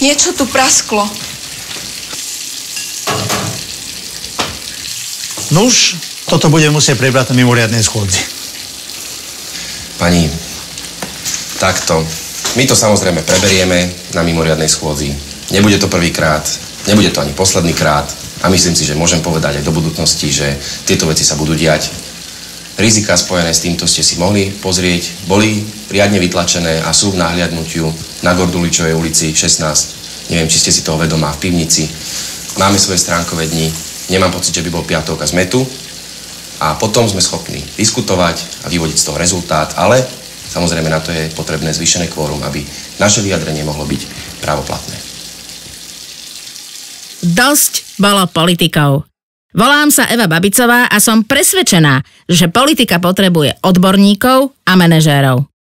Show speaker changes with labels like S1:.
S1: Niečo tu prasklo.
S2: Nuž, toto budeme musieť prebrať na mimoriadnej schôdzi.
S3: Pani, takto. My to samozrejme preberieme na mimoriadnej schôdzi. Nebude to prvýkrát, nebude to ani posledný krát a myslím si, že môžem povedať aj do budúcnosti, že tieto veci sa budú diať. Rizika spojené s týmto ste si mohli pozrieť, boli riadne vytlačené a sú v nahliadnutiu na Gorduličovej ulici 16. Neviem, či ste si toho vedomá v pivnici. Máme svoje stránkové dni, nemám pocit, že by bol piatok a sme tu. A potom sme schopní diskutovať a vyvodiť z toho rezultát, ale samozrejme na to je potrebné zvýšené kvórum, aby naše vyjadrenie mohlo byť právoplatné.
S4: Dosť bolo politikov. Volám sa Eva Babicová a som presvedčená, že politika potrebuje odborníkov a manažérov.